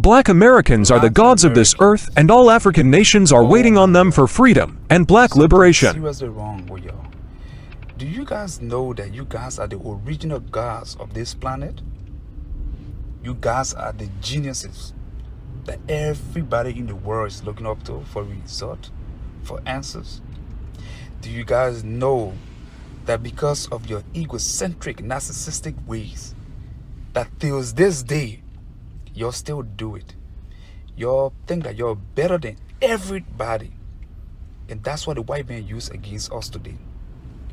Black Americans are the gods of this earth, and all African nations are waiting on them for freedom and black liberation. Seriously wrong with y'all. Do you guys know that you guys are the original gods of this planet? You guys are the geniuses that everybody in the world is looking up to for result, for answers. Do you guys know that because of your egocentric, narcissistic ways, that till this day, y'all still do it? Y'all think that you're better than everybody. And that's what the white man used against us today.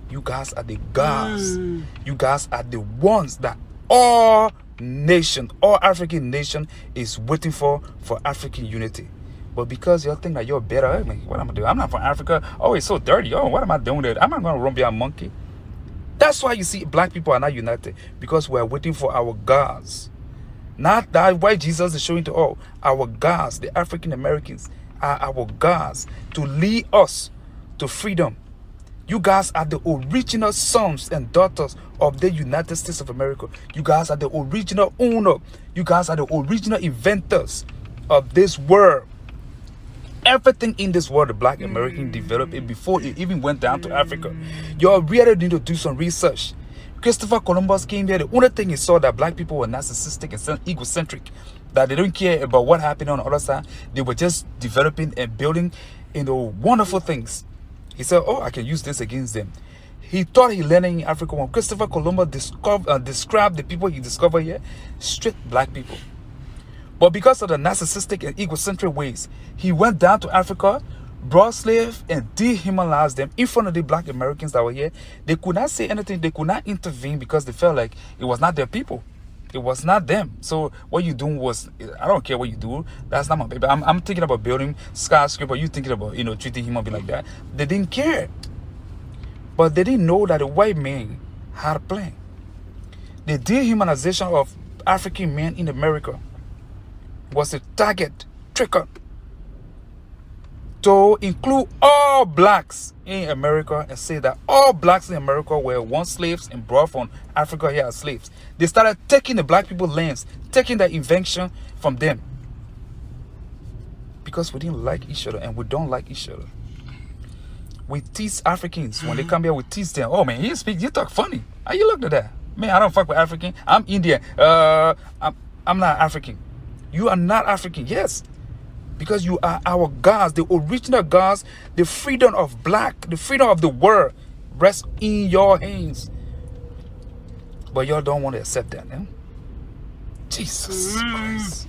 You guys are the gods. You guys are the ones that all African nation is waiting for African unity. But because y'all think that you're better, I mean, what am I doing? I'm not from Africa. Oh, it's so dirty. Oh, what am I doing there? I'm not going to run be a monkey. That's why you see black people are not united, because we're waiting for our gods. Not that white Jesus is showing to all. Our gods, the African Americans, are our gods to lead us to freedom. You guys are the original sons and daughters of the United States of America. You guys are the original owner. You guys are the original inventors of this world. Everything in this world, the black American developed it before it even went down to Africa. You really need to do some research. Christopher Columbus came here. The only thing he saw that black people were narcissistic and egocentric, that they don't care about what happened on the other side. They were just developing and building, wonderful things. He said, oh, I can use this against them. He thought he landed in Africa. When Christopher Columbus described the people he discovered here, straight black people. But because of the narcissistic and egocentric ways, he went down to Africa, brought slaves, and dehumanized them in front of the black Americans that were here. They could not say anything. They could not intervene because they felt like it was not their people. It was not them. So what you doing was, I don't care what you do. That's not my baby. I'm thinking about building skyscraper. You thinking about, treating human being like that. They didn't care. But they didn't know that the white man had a plan. The dehumanization of African men in America was a target trigger to include all blacks in America and say that all blacks in America were once slaves and brought from Africa here as slaves. They started taking the black people's lands, taking their invention from them. Because we didn't like each other and we don't like each other. We tease Africans. When they come here, we tease them. Oh man, you talk funny. How you look at that? Man, I don't fuck with African. I'm Indian. I'm not African. You are not African, yes. Because you are our gods, the original gods. The freedom of black, the freedom of the world rests in your hands. But y'all don't want to accept that, eh? Jesus Christ.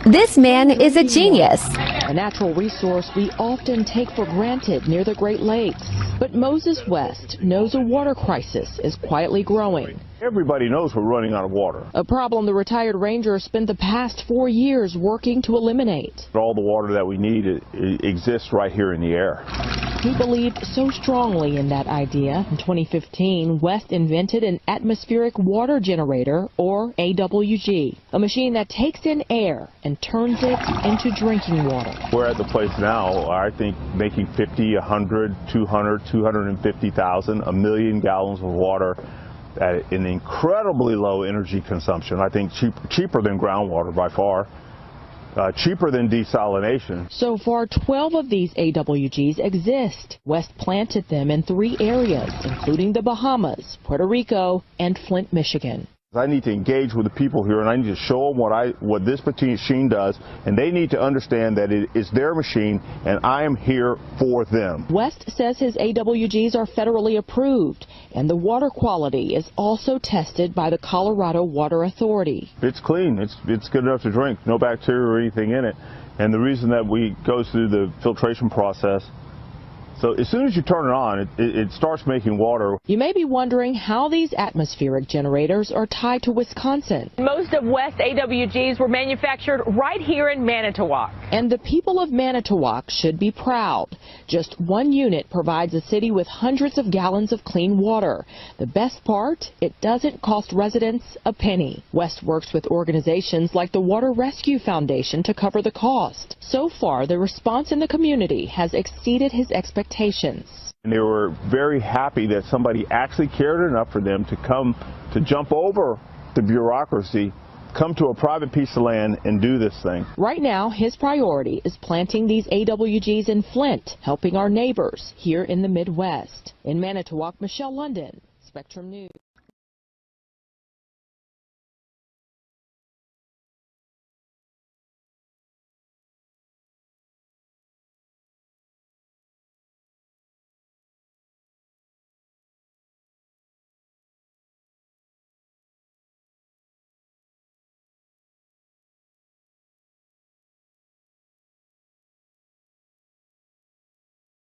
This man is a genius. A natural resource we often take for granted near the Great Lakes. But Moses West knows a water crisis is quietly growing. Everybody knows we're running out of water. A problem the retired ranger spent the past 4 years working to eliminate. All the water that we need it exists right here in the air. He believed so strongly in that idea. In 2015, West invented an atmospheric water generator, or AWG, a machine that takes in air and turns it into drinking water. We're at the place now, I think, making 50, 100, 200, 250,000, a million gallons of water at an incredibly low energy consumption. I think cheaper than groundwater by far. Cheaper than desalination. So far, 12 of these AWGs exist. West planted them in 3 areas, including the Bahamas, Puerto Rico, and Flint, Michigan. I need to engage with the people here, and I need to show them what this machine does, and they need to understand that it is their machine, and I am here for them. West says his AWGs are federally approved, and the water quality is also tested by the Colorado Water Authority. It's clean. It's good enough to drink. No bacteria or anything in it. And the reason that we go through the filtration process, so as soon as you turn it on, it starts making water. You may be wondering how these atmospheric generators are tied to Wisconsin. Most of West's AWGs were manufactured right here in Manitowoc. And the people of Manitowoc should be proud. Just one unit provides the city with hundreds of gallons of clean water. The best part, it doesn't cost residents a penny. West works with organizations like the Water Rescue Foundation to cover the cost. So far, the response in the community has exceeded his expectations. And they were very happy that somebody actually cared enough for them to come to jump over the bureaucracy, come to a private piece of land and do this thing. Right now, his priority is planting these AWGs in Flint, helping our neighbors here in the Midwest. In Manitowoc, Michelle London, Spectrum News.